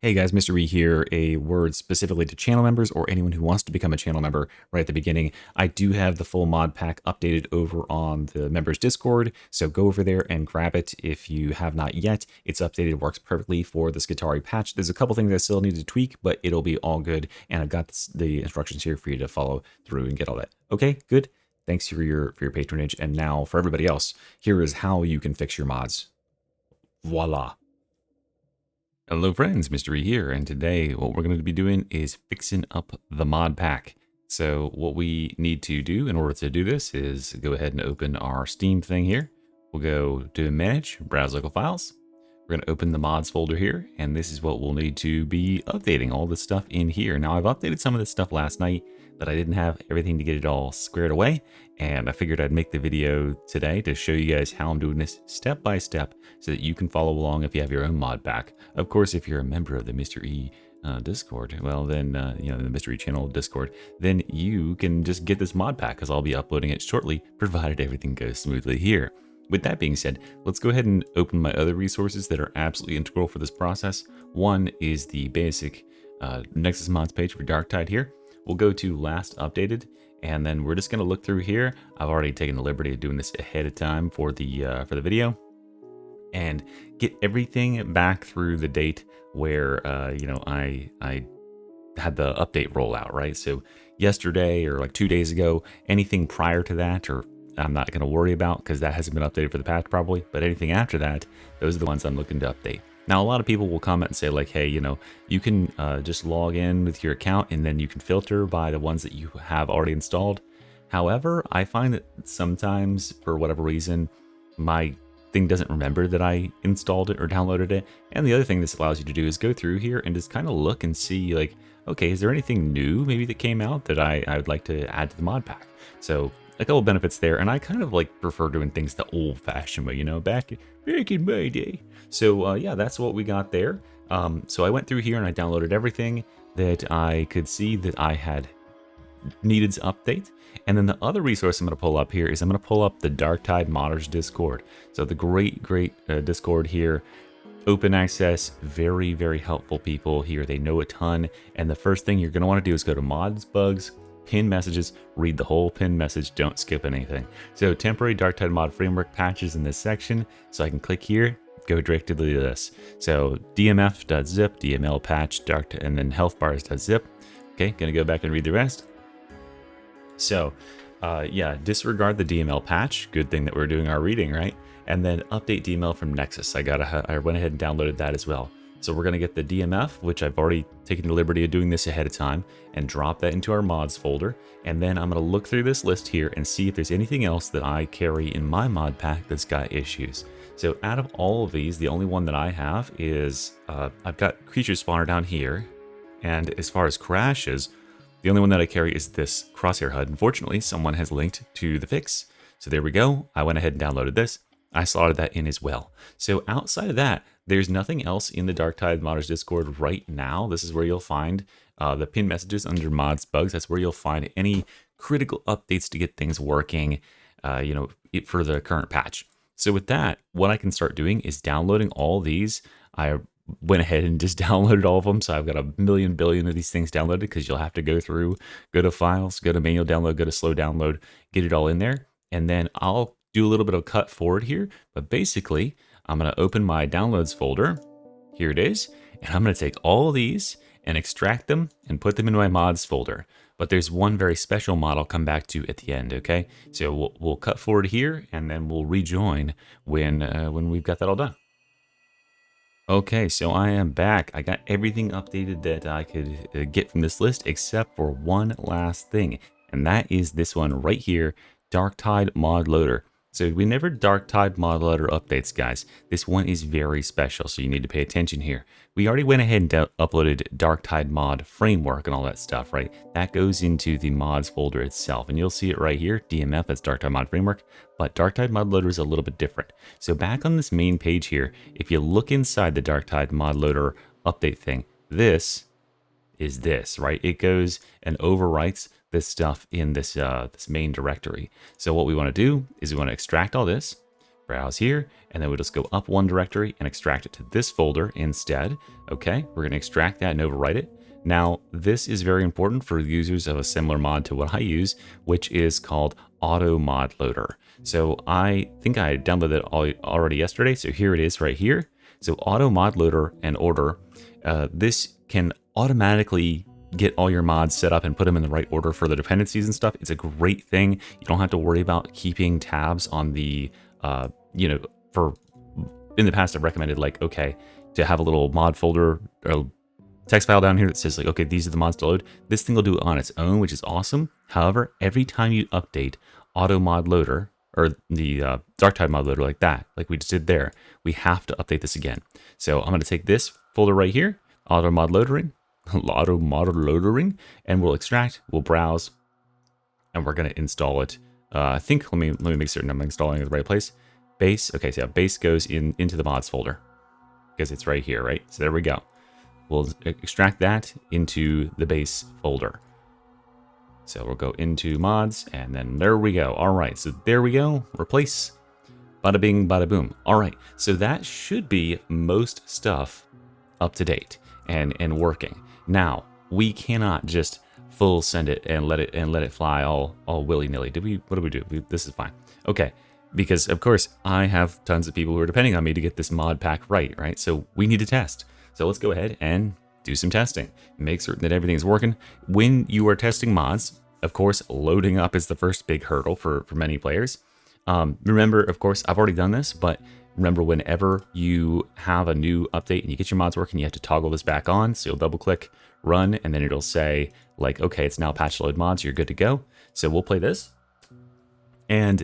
Hey guys, Mr. E here. A word specifically to channel members or anyone who wants to become a channel member right at the beginning. I do have the full mod pack updated over on the members Discord, so go over there and grab it if you have not yet. It's updated, works perfectly for the Skitarii patch. There's a couple things I still need to tweak, but it'll be all good, and I've got the instructions here for you to follow through and get all that. Okay, good. Thanks for your patronage, and now for everybody else, here is how you can fix your mods. Voila. Hello friends, Mr. E here, and today what we're going to be doing is fixing up the mod pack. So what we need to do in order to do this is go ahead and open our Steam thing here. We'll go to Manage, Browse Local Files. We're going to open the mods folder here, and this is what we'll need to be updating all this stuff in here. Now I've updated some of this stuff last night, but I didn't have everything to get it all squared away, and I figured I'd make the video today to show you guys how I'm doing this step by step so that you can follow along if you have your own mod pack. Of course, if you're a member of the Mr. E Discord, well then, the Mr. E channel Discord, then you can just get this mod pack because I'll be uploading it shortly, provided everything goes smoothly here. With that being said, let's go ahead and open my other resources that are absolutely integral for this process. One is the basic Nexus mods page for Darktide here. We'll go to last updated, and then we're just going to look through here. I've already taken the liberty of doing this ahead of time for the video, and get everything back through the date where I had the update rollout, right? So yesterday or like 2 days ago, anything prior to that, or I'm not going to worry about because that hasn't been updated for the patch probably, but anything after that, those are the ones I'm looking to update. Now, a lot of people will comment and say like, hey, you can just log in with your account and then you can filter by the ones that you have already installed. However, I find that sometimes for whatever reason, my thing doesn't remember that I installed it or downloaded it. And the other thing this allows you to do is go through here and just kind of look and see like, okay, is there anything new maybe that came out that I would like to add to the mod pack? So a couple benefits there, and I kind of like prefer doing things the old-fashioned way, back in my day. So yeah, that's what we got there. So I went through here and I downloaded everything that I could see that I had needed to update. And then the other resource I'm going to pull up here is I'm going to pull up the Darktide Modders Discord. So the great Discord here. Open access, very, very helpful people here. They know a ton. And the first thing you're going to want to do is go to mods, bugs, pin messages, read the whole pin message, don't skip anything. So temporary Darktide mod framework patches in this section. So I can click here, go directly to this. So dmf.zip, dml patch, and then healthbars.zip. Okay, gonna go back and read the rest. So yeah, disregard the DML patch. Good thing that we're doing our reading, right? And then update DML from Nexus. I went ahead and downloaded that as well. So we're going to get the DMF, which I've already taken the liberty of doing this ahead of time, and drop that into our mods folder. And then I'm going to look through this list here and see if there's anything else that I carry in my mod pack that's got issues. So out of all of these, the only one that I have is, I've got creature spawner down here. And as far as crashes, the only one that I carry is this crosshair HUD. Unfortunately, someone has linked to the fix. So there we go. I went ahead and downloaded this. I slotted that in as well. So outside of that, there's nothing else in the Darktide Modders Discord right now. This is where you'll find the pin messages under mods bugs. That's where you'll find any critical updates to get things working, for the current patch. So with that, what I can start doing is downloading all these. I went ahead and just downloaded all of them. So I've got a billion of these things downloaded because you'll have to go through, go to files, go to manual download, go to slow download, get it all in there. And then I'll do a little bit of cut forward here, but basically I'm going to open my downloads folder. Here it is. And I'm going to take all of these and extract them and put them in my mods folder. But there's one very special mod I'll come back to at the end. Okay. So we'll cut forward here and then we'll rejoin when we've got that all done. Okay, so I am back. I got everything updated that I could get from this list except for one last thing. And that is this one right here, Darktide Mod Loader. So we never Darktide Mod Loader updates, guys. This one is very special, so you need to pay attention here. We already went ahead and uploaded Darktide Mod Framework and all that stuff, right? That goes into the mods folder itself, and you'll see it right here, DMF, that's Darktide Mod Framework, but Darktide Mod Loader is a little bit different. So back on this main page here, if you look inside the Darktide Mod Loader update thing, this is this, right? It goes and overwrites this stuff in this this main directory. So what we want to do is we want to extract all this, browse here, and then we'll just go up one directory and extract it to this folder instead. Okay, we're going to extract that and overwrite it. Now, this is very important for users of a similar mod to what I use, which is called Auto Mod Loader. So I think I downloaded it already yesterday, so here it is right here. So Auto Mod Loader and Order, this can automatically get all your mods set up and put them in the right order for the dependencies and stuff. It's a great thing. You don't have to worry about keeping tabs on the, for in the past I've recommended like, okay, to have a little mod folder or text file down here that says like, okay, these are the mods to load. This thing will do it on its own, which is awesome. However, every time you update Auto Mod Loader or the Darktide mod loader like that, like we just did there, we have to update this again. So I'm going to take this folder right here, Auto Mod Loadering, and we'll extract, we'll browse, and we're going to install it. I think, let me make certain I'm installing it in the right place. Base, okay, so yeah, base goes into the mods folder because it's right here, right? So there we go. We'll extract that into the base folder. So we'll go into mods, and then there we go. All right, so there we go. Replace. Bada bing, bada boom. All right, so that should be most stuff up to date and working. Now, we cannot just full send it and let it fly all willy-nilly. What did we do? This is fine. Okay, because of course I have tons of people who are depending on me to get this mod pack right? So we need to test. So let's go ahead and do some testing. Make certain that everything is working. When you are testing mods, of course, loading up is the first big hurdle for many players. Remember, of course, I've already done this, but remember whenever you have a new update and you get your mods working, you have to toggle this back on. So you'll double click, run, and then it'll say like, okay, it's now patch load mods, you're good to go. So we'll play this. And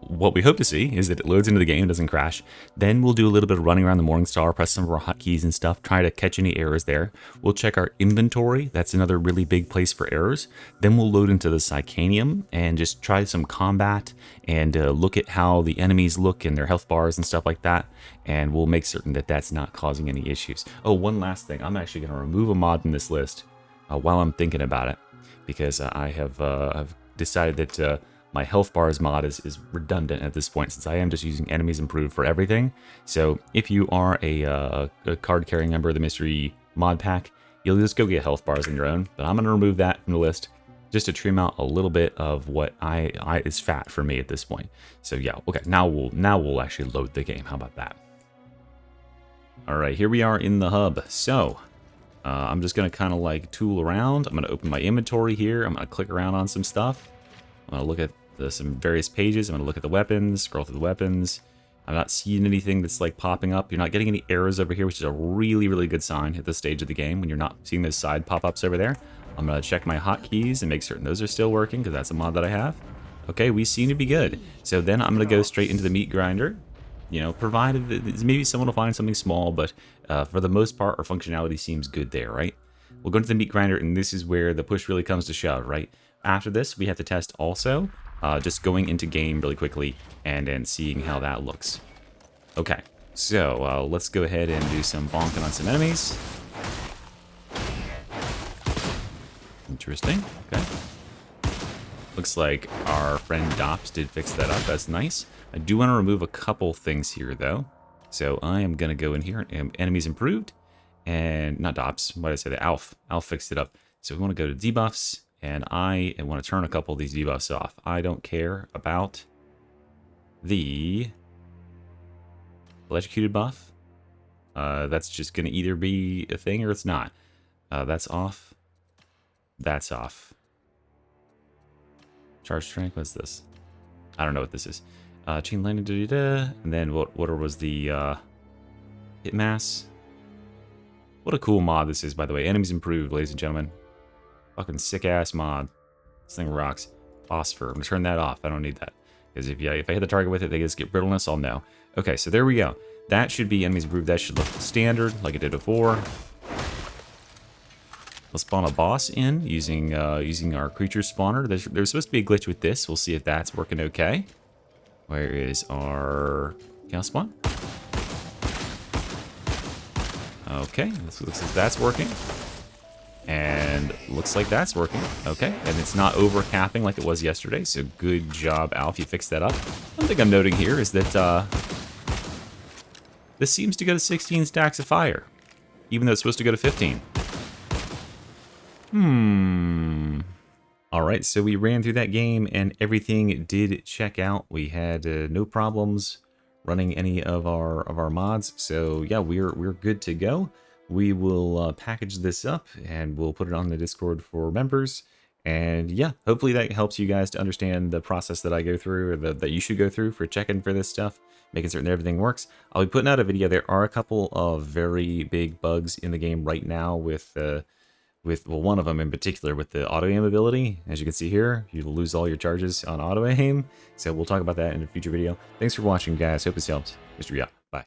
what we hope to see is that it loads into the game, doesn't crash. Then we'll do a little bit of running around the Morningstar, press some of our hotkeys and stuff, try to catch any errors there. We'll check our inventory. That's another really big place for errors. Then we'll load into the Psychanium and just try some combat and look at how the enemies look and their health bars and stuff like that. And we'll make certain that that's not causing any issues. Oh, one last thing. I'm actually going to remove a mod in this list while I'm thinking about it, because I have I've decided that my health bars mod is redundant at this point, since I am just using enemies improved for everything. So if you are a card carrying member of the mystery mod pack, you'll just go get health bars on your own. But I'm going to remove that from the list just to trim out a little bit of what is fat for me at this point. So yeah, okay, now we'll actually load the game. How about that? All right, here we are in the hub. So I'm just going to kind of like tool around. I'm going to open my inventory here. I'm going to click around on some stuff. I'm going to look at some various pages. I'm going to look at the weapons, scroll through the weapons. I'm not seeing anything that's like popping up. You're not getting any errors over here, which is a really, really good sign at this stage of the game when you're not seeing those side pop-ups over there. I'm going to check my hotkeys and make certain those are still working, because that's a mod that I have. Okay, we seem to be good. So then I'm going to go straight into the meat grinder. You know, provided that maybe someone will find something small, but for the most part, our functionality seems good there, right? We'll go into the meat grinder, and this is where the push really comes to shove, right? After this, we have to test also, just going into game really quickly and seeing how that looks. Okay, so let's go ahead and do some bonking on some enemies. Interesting, okay. Looks like our friend Dops did fix that up, that's nice. I do want to remove a couple things here though. So I am going to go in here, and enemies improved, and not Dops, what did I say, the Alf fixed it up. So we want to go to debuffs, and I want to turn a couple of these debuffs off. I don't care about the electrocuted buff. That's just going to either be a thing or it's not. That's off. That's off. Charge strength, what's this? I don't know what this is. Chain lightning, and then what was the hit mass? What a cool mod this is, by the way. Enemies improved, ladies and gentlemen. Fucking sick-ass mod. This thing rocks. Phosphor. I'm going to turn that off. I don't need that. Because if I hit the target with it, they just get brittleness, I'll know. Okay, so there we go. That should be enemies improved. That should look standard, like it did before. Let's spawn a boss in using our creature spawner. There's supposed to be a glitch with this. We'll see if that's working okay. Where is our chaos spawn? Okay, this looks like that's working. And looks like that's working. Okay, and it's not overcapping like it was yesterday, so good job, Alf, you fixed that up. One thing I'm noting here is that This seems to go to 16 stacks of fire, even though it's supposed to go to 15. Alright, so we ran through that game and everything did check out. We had no problems running any of our mods. So yeah, we're good to go. We will package this up and we'll put it on the Discord for members. And yeah, hopefully that helps you guys to understand the process that I go through, or that you should go through for checking for this stuff, making certain that everything works. I'll be putting out a video. There are a couple of very big bugs in the game right now with well, one of them in particular with the auto aim ability. As you can see here, you lose all your charges on auto aim. So we'll talk about that in a future video. Thanks for watching, guys. Hope this helped. Mr. Yacht.